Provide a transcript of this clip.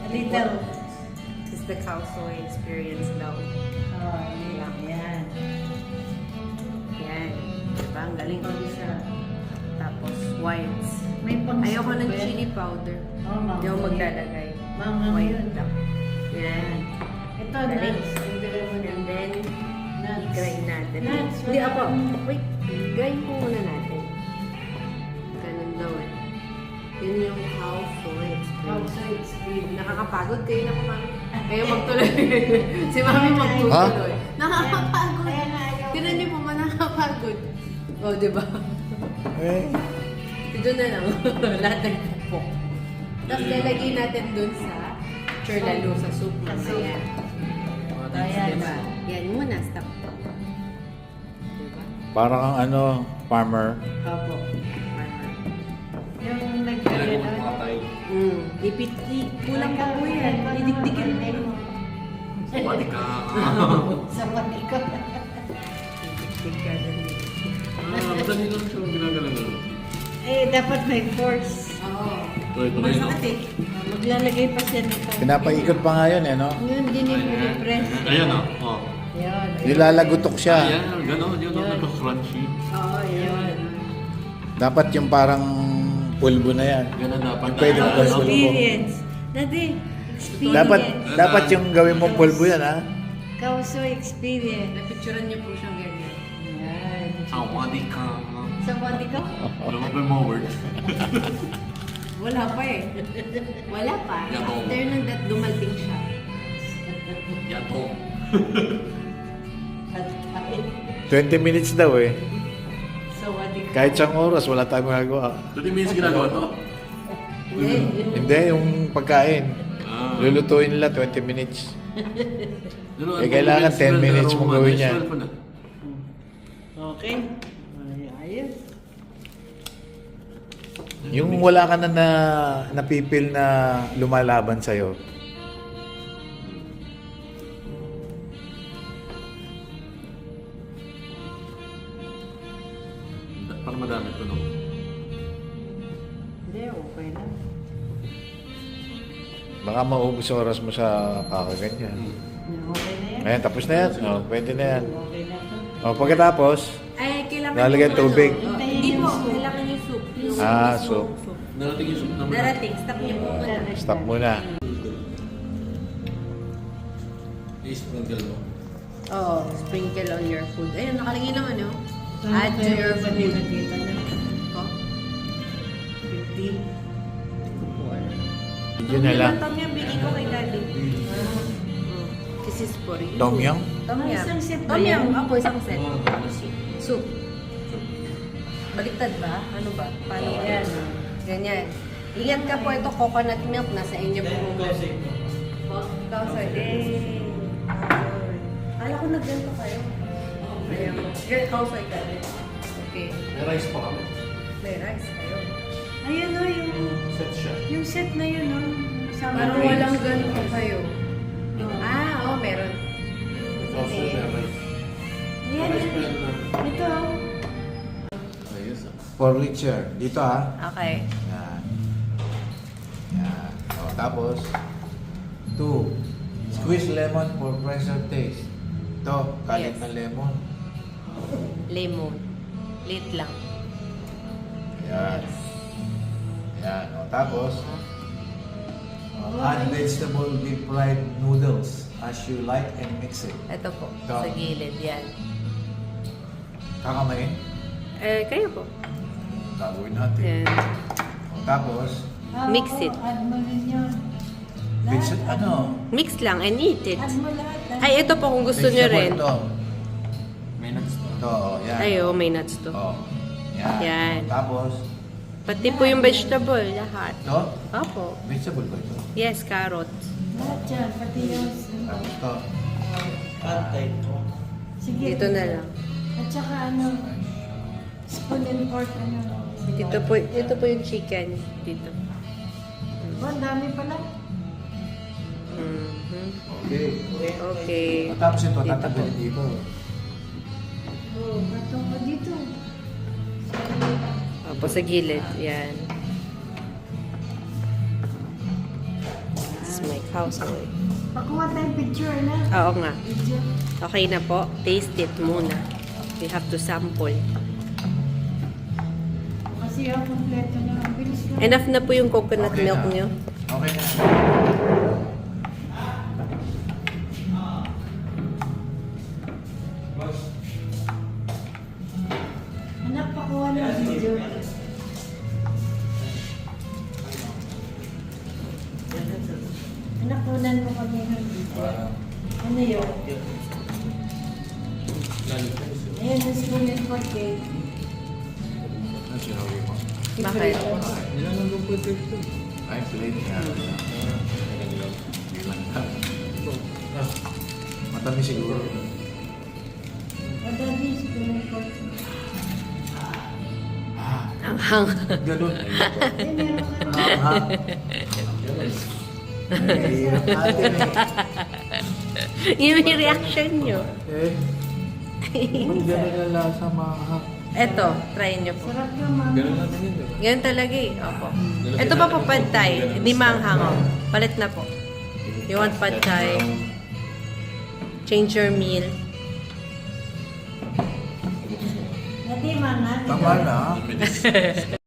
Little. It's the cow soy experience daw. Oh, yan. Yan. Diba? Ang galing ko isa. Tapos whites. May pang Ayoko ng chili powder. Oh, Hindi ako maglalagay. Mga White yun. lang. Yan. Ito, Galing. nuts. And then, Nuts. i-grind natin. Nuts. Hindi, ako. Wait. Grind po muna natin. Ganun daw eh. Yun yung cow soy How experience. so it's good. Nakakapagod kayo na kumami. Kayo magtuloy. Si mami magtutuloy. Nakakapagod. Kaya nga ayaw. Tinan niyo po man nakakapagod. O, di ba? Eh, Ito na lang. Lahat ng pupok. Tapos lalagay natin dun sa churlalo sa soup mamaya. Ayan. Diba? Yan muna. Stop. Diba? parang kang ano, farmer. Opo. Yung Ilagay mo mga tayo. Kulang pa po yan. Didikdikin mo. Pati ka. Sa pati ko. Didikdik ka din. Madali lang siya ginagalagal. Eh, dapat may force. Oo. Tuloy-tuloy no? Masakit eh. Maglalagay pa siya nito. Pinapaikot pa nga yun eh, no? Yun, dinipress. Ayan o. Oh. Yun. Nilalagutok siya. Ayan, gano'n. Yun o, nag-crunchy. Oo, yun. Dapat yung parang pulbo na yan. Gano'n dapat. Pwede mo pulbo mo. Experience. Dati, experience. Dapat yung gawin mong pulbo yan, ha? Kauso experience. Napicturan niyo po siyang ganyan. Yan. Pati ka. Sa pati ko? Wala mo pa yung mga words. Wala pa eh. Wala pa. Yato. After nang that, dumating siya. Yato. At kahit 20 minutes daw eh. sa pati ko. Kahit siyang oras, wala tayong magagawa. 20 minutes ginagawa to? Hindi. Hindi, yung pagkain. Ah. Lulutuin nila 20 minutes. Ano, Eh, kailangan 10 minutes mo gawin yan. Okay. Ay, ayos. Yung wala ka na napipil na lumalaban sa'yo. Para madami ito, no? Hindi, okay na. Baka maubos sa oras mo sa kakaganyan. Okay na yan. Ayan, tapos na yan. Oh, pwede na yan. Okay na to. Oh, pagkatapos, Ay, kailangan Lalagyan yung tubig. ano. Hindi po, kailangan yung soup. Yung Ah, mismong soup. Narating yung soup naman. Darating, stop niyo po muna. stop muna. I-sprinkle mo. Oo, sprinkle on your food. Ayun, nakalagay naman yun. Saan Add to kayo your ba food. nilagita na? Oh, 50. Yun na lang. Tom yum, bigay ko kay daddy. This is for you. Tom yum? Tom Ah, yum. isang set ba Tom yum. yan? Ako, isang set. Soup. Baliktad ba? Ano ba? Paano ba? Ayan. Ganyan. Ingat ka po, ito coconut milk. Nasa inyo po. Kausay. Kala ko nagganto kayo. Ayan. Kausay ka rin. Okay. May rice pa kami. May rice kayo. Ayun o, Set siya. yung set na yun o. Sama Parang na yun. walang ganto kayo. Oo, meron. Also, may rice. Ayan, Rice pa yan. yan na. Ito o. Ayos ah. For richer. Dito ha. Okay. Yan. Yan. O, tapos, 2. Squeeze lemon for fresher taste. Ito, kalit Yes. na lemon. Lemon. Late lang. Yan. Yan. O, tapos, add vegetable deep fried noodles as you like and mix it. Ito po. Ito. Sa gilid. Yan. Kakamain. Kayo po. Gagawin natin. Yan. O, tapos, Mix it. Add mo rin yun. veget, ano? Mix lang and eat it. Add mo lahat. Ay, ito po kung gusto nyo Vegetable rin. Ito. May nuts pa. Ito, o, yan. Ay, oh, may nuts to. O, yan. Yan. Tapos, Pati po yung vegetable, lahat. ito. Opo. Vegetable ba ito? Yes, carrot. Lahat yan, pati yung... Tapos ito. Sige. Dito na lang. At saka ano, spoon and fork ano. Ito po yung chicken. Dito. Oh, ang dami pala. Mhm. Okay. Okay. Tapos ito, Dito tatanggalin po. dito. Oh, batong pa dito. Opo, sa gilid. Yan. Let's mix. Kausaway. Pakuha tayong picture na. Oo nga. Video. Okay na po. Taste it muna. You have to sample. Kasi yung kompleto na. Ang bilis na. Enough na po yung coconut Okay milk na. nyo. Okay na. Anak, pakuha na video. Anak, kunan mo kami ng video. Ano yun? Ayan, ang spoon and fork cake. Ano sinabi mo? Bakit? Nilalagong po ito. Ay, plate nga. Matamis siguro. Madami, spoon and fork. Ang hang. Ganun. Eh, meron ka na. Ha? Hirap natin eh. Yung reaction nyo. Eh, ba't ganun ang lasa mga Eto, try nyo po. Sarap na, mama. Ganun natin yun, di ba? Ganun talaga eh. Opo. Ito pa po pad thai. Hindi manghang. Oh. Palit na po. You want pad thai? Change your meal. Hindi, mama. Tama na.